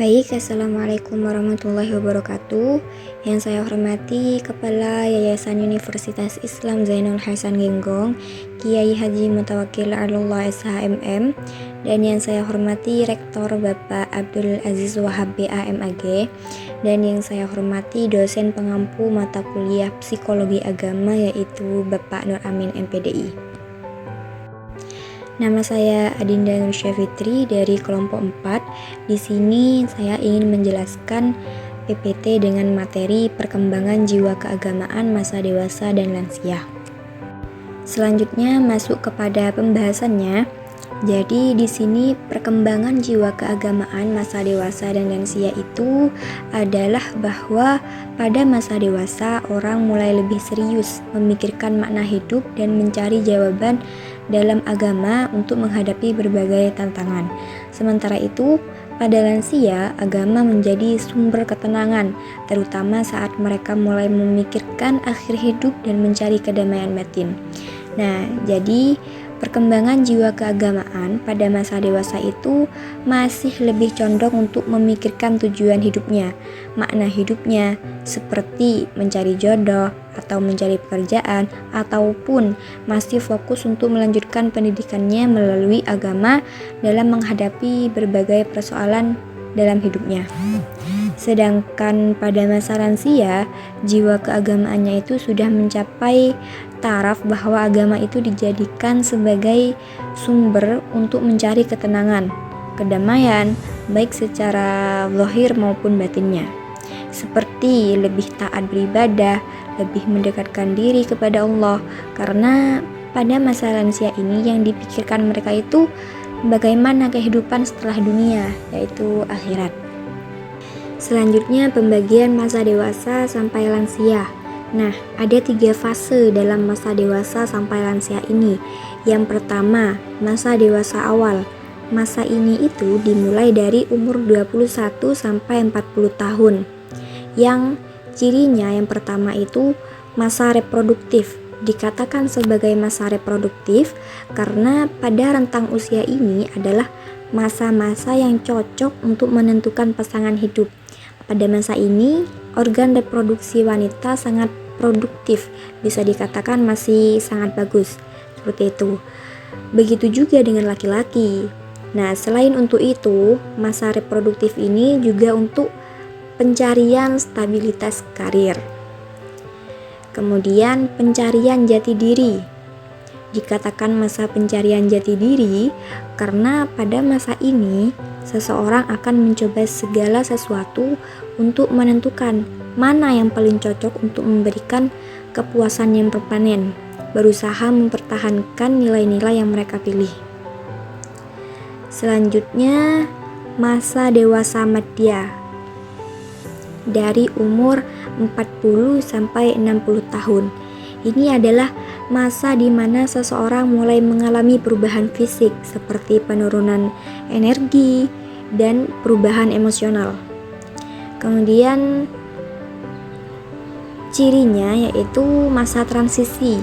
Baik, Assalamualaikum warahmatullahi wabarakatuh. Yang saya hormati Kepala Yayasan Universitas Islam Zainul Hasan Genggong, Kiai Haji Mutawakkil Alullah SHMM, dan yang saya hormati Rektor Bapak Abdul Aziz Wahab BAMAG, dan yang saya hormati dosen pengampu mata kuliah Psikologi Agama yaitu Bapak Nur Amin MPDI. Nama saya Adinda Nursyah Fitri dari kelompok 4. Di sini saya ingin menjelaskan PPT dengan materi perkembangan jiwa keagamaan masa dewasa dan lansia. Selanjutnya masuk kepada pembahasannya. Jadi di sini perkembangan jiwa keagamaan masa dewasa dan lansia itu adalah bahwa pada masa dewasa orang mulai lebih serius memikirkan makna hidup dan mencari jawaban dalam agama untuk menghadapi berbagai tantangan. Sementara itu, pada lansia, agama menjadi sumber ketenangan, terutama saat mereka mulai memikirkan akhir hidup dan mencari kedamaian batin. Nah, jadi perkembangan jiwa keagamaan pada masa dewasa itu masih lebih condong untuk memikirkan tujuan hidupnya, makna hidupnya, seperti mencari jodoh atau mencari pekerjaan, ataupun masih fokus untuk melanjutkan pendidikannya melalui agama dalam menghadapi berbagai persoalan dalam hidupnya. Sedangkan pada masa lansia, jiwa keagamaannya itu sudah mencapai taraf bahwa agama itu dijadikan sebagai sumber untuk mencari ketenangan, kedamaian, baik secara zahir maupun batinnya. Seperti lebih taat beribadah, lebih mendekatkan diri kepada Allah, karena pada masa lansia ini yang dipikirkan mereka itu bagaimana kehidupan setelah dunia, yaitu akhirat. Selanjutnya pembagian masa dewasa sampai lansia. Nah, ada 3 fase dalam masa dewasa sampai lansia ini. Yang pertama, masa dewasa awal. Masa ini itu dimulai dari umur 21 sampai 40 tahun. Yang cirinya yang pertama itu masa reproduktif. Dikatakan sebagai masa reproduktif karena pada rentang usia ini adalah masa-masa yang cocok untuk menentukan pasangan hidup. Pada masa ini, organ reproduksi wanita sangat produktif, bisa dikatakan masih sangat bagus. Seperti itu. Begitu juga dengan laki-laki. Nah, selain untuk itu, masa reproduktif ini juga untuk pencarian stabilitas karir. Kemudian pencarian jati diri. Dikatakan masa pencarian jati diri karena pada masa ini seseorang akan mencoba segala sesuatu untuk menentukan mana yang paling cocok untuk memberikan kepuasan yang permanen, berusaha mempertahankan nilai-nilai yang mereka pilih. Selanjutnya, masa dewasa madya dari umur 40 sampai 60 tahun. Ini adalah masa di mana seseorang mulai mengalami perubahan fisik seperti penurunan energi dan perubahan emosional. Kemudian cirinya yaitu masa transisi.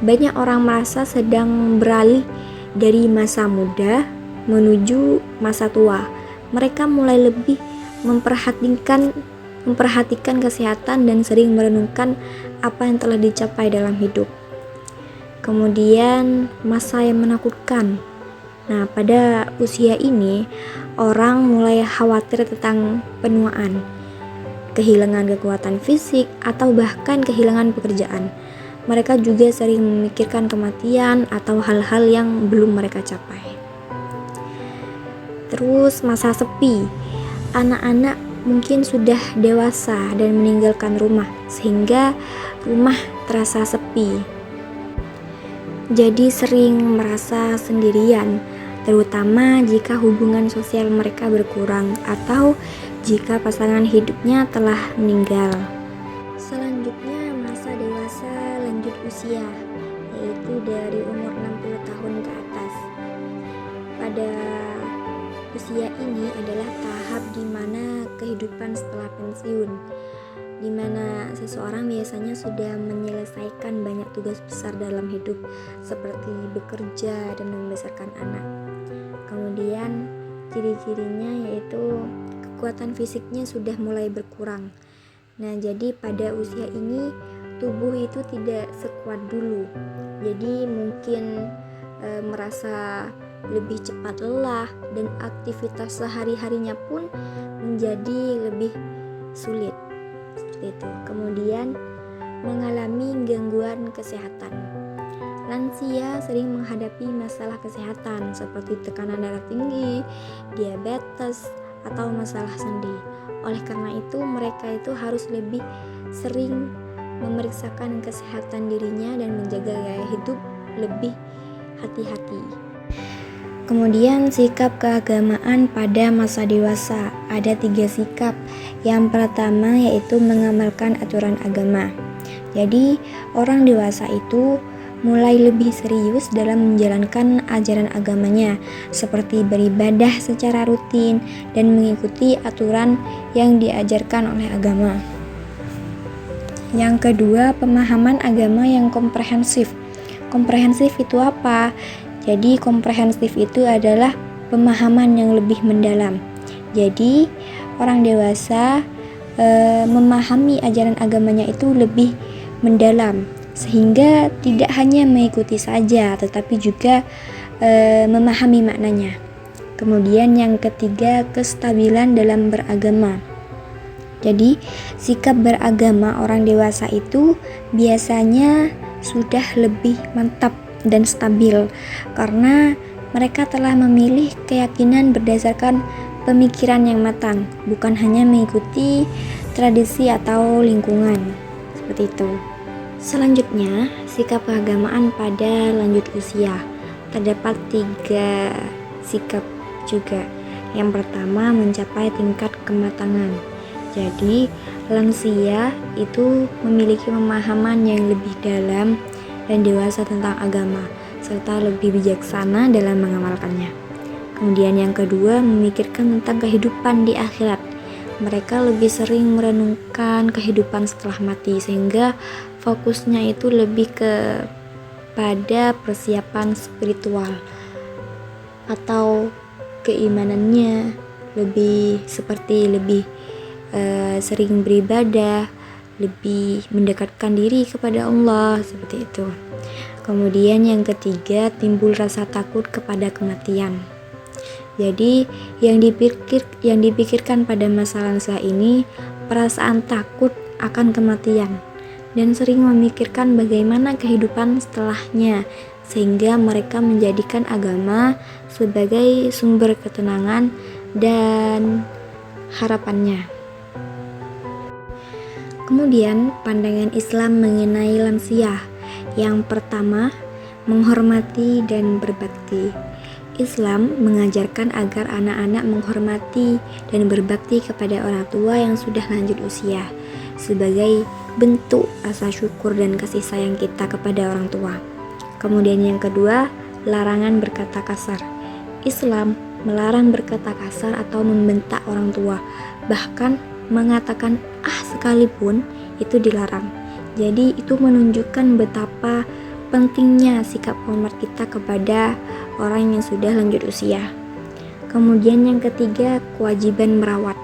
Banyak orang merasa sedang beralih dari masa muda menuju masa tua. Mereka mulai lebih memperhatikan kesehatan dan sering merenungkan apa yang telah dicapai dalam hidup. Kemudian masa yang menakutkan. Nah, pada usia ini orang mulai khawatir tentang penuaan, kehilangan kekuatan fisik, atau bahkan kehilangan pekerjaan. Mereka juga sering memikirkan kematian atau hal-hal yang belum mereka capai. Terus masa sepi. Anak-anak mungkin sudah dewasa dan meninggalkan rumah, sehingga rumah terasa sepi. Jadi sering merasa sendirian, terutama jika hubungan sosial mereka berkurang atau jika pasangan hidupnya telah meninggal. Selanjutnya masa dewasa lanjut usia, yaitu dari umur 60 tahun ke atas. Pada usia ini adalah tahap di mana kehidupan setelah pensiun, di mana seseorang biasanya sudah menyelesaikan banyak tugas besar dalam hidup seperti bekerja dan membesarkan anak. Kemudian ciri-cirinya yaitu kekuatan fisiknya sudah mulai berkurang. Nah, jadi pada usia ini tubuh itu tidak sekuat dulu. Jadi mungkin merasa lebih cepat lelah dan aktivitas sehari-harinya pun menjadi lebih sulit. Seperti itu. Kemudian mengalami gangguan kesehatan. Lansia sering menghadapi masalah kesehatan seperti tekanan darah tinggi, diabetes, atau masalah sendi. Oleh karena itu, mereka itu harus lebih sering memeriksakan kesehatan dirinya dan menjaga gaya hidup lebih hati-hati. Kemudian sikap keagamaan pada masa dewasa. Ada 3 sikap. Yang pertama yaitu mengamalkan aturan agama. Jadi orang dewasa itu mulai lebih serius dalam menjalankan ajaran agamanya, seperti beribadah secara rutin dan mengikuti aturan yang diajarkan oleh agama. Yang kedua, pemahaman agama yang komprehensif. Komprehensif itu apa? Jadi komprehensif itu adalah pemahaman yang lebih mendalam. Jadi orang dewasa memahami ajaran agamanya itu lebih mendalam, sehingga tidak hanya mengikuti saja tetapi juga memahami maknanya. Kemudian yang ketiga, kestabilan dalam beragama. Jadi sikap beragama orang dewasa itu biasanya sudah lebih mantap dan stabil karena mereka telah memilih keyakinan berdasarkan pemikiran yang matang, bukan hanya mengikuti tradisi atau lingkungan. Seperti itu. Selanjutnya, sikap keagamaan pada lanjut usia. Terdapat 3 sikap juga. Yang pertama, mencapai tingkat kematangan. Jadi, lansia itu memiliki pemahaman yang lebih dalam dan dewasa tentang agama, serta lebih bijaksana dalam mengamalkannya. Kemudian yang kedua, memikirkan tentang kehidupan di akhirat. Mereka lebih sering merenungkan kehidupan setelah mati, sehingga fokusnya itu lebih pada persiapan spiritual atau keimanannya lebih sering beribadah, lebih mendekatkan diri kepada Allah, seperti itu. Kemudian yang ketiga, timbul rasa takut kepada kematian. Jadi yang dipikirkan pada masa lansia ini perasaan takut akan kematian dan sering memikirkan bagaimana kehidupan setelahnya, sehingga mereka menjadikan agama sebagai sumber ketenangan dan harapannya. Kemudian pandangan Islam mengenai lansia. Yang pertama, menghormati dan berbakti. Islam mengajarkan agar anak-anak menghormati dan berbakti kepada orang tua yang sudah lanjut usia sebagai bentuk rasa syukur dan kasih sayang kita kepada orang tua. Kemudian yang kedua, larangan berkata kasar. Islam melarang berkata kasar atau membentak orang tua, bahkan mengatakan sekalipun itu dilarang. Jadi itu menunjukkan betapa pentingnya sikap hormat kita kepada orang yang sudah lanjut usia. Kemudian yang ketiga, kewajiban merawat.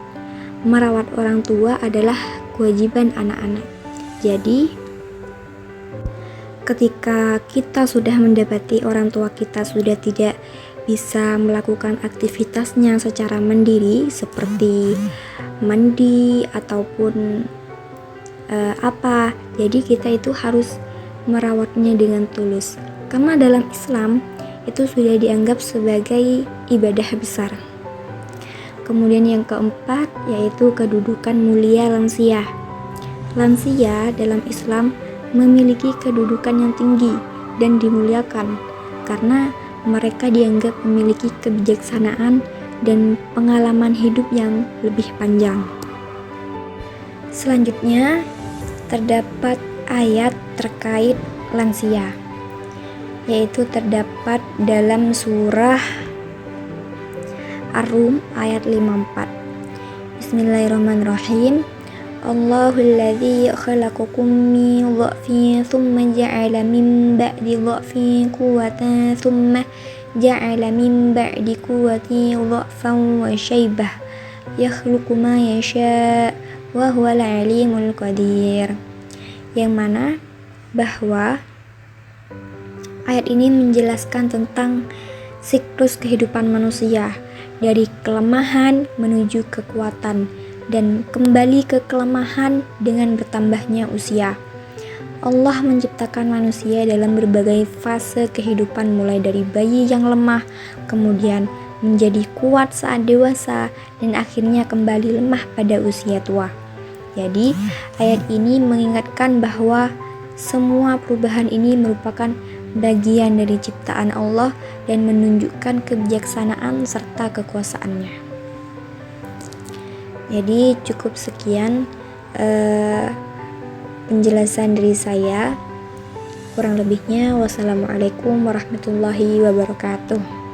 Merawat orang tua adalah kewajiban anak-anak. Jadi ketika kita sudah mendapati orang tua kita sudah tidak bisa melakukan aktivitasnya secara mandiri seperti mandi ataupun jadi kita itu harus merawatnya dengan tulus, karena dalam Islam itu sudah dianggap sebagai ibadah besar. Kemudian yang keempat yaitu kedudukan mulia lansia. Lansia dalam Islam memiliki kedudukan yang tinggi dan dimuliakan karena mereka dianggap memiliki kebijaksanaan dan pengalaman hidup yang lebih panjang. Selanjutnya terdapat ayat terkait lansia, yaitu terdapat dalam surah Ar-Rum ayat 54. Bismillahirrahmanirrahim. Allahul ladzi khalaqakum min dha'fin thumma ja'ala min ba'di dha'fin quwwatan thumma ja'ala min ba'di quwwati dha'fan wa syaibah yakhluqu ma yasha wa huwal alimul qadir. Yang mana bahwa ayat ini menjelaskan tentang siklus kehidupan manusia dari kelemahan menuju kekuatan dan kembali ke kelemahan dengan bertambahnya usia. Allah menciptakan manusia dalam berbagai fase kehidupan, mulai dari bayi yang lemah, kemudian menjadi kuat saat dewasa, dan akhirnya kembali lemah pada usia tua. Jadi, ayat ini mengingatkan bahwa semua perubahan ini merupakan bagian dari ciptaan Allah dan menunjukkan kebijaksanaan serta kekuasaannya. Jadi, cukup sekian penjelasan dari saya. Kurang lebihnya, wassalamualaikum warahmatullahi wabarakatuh.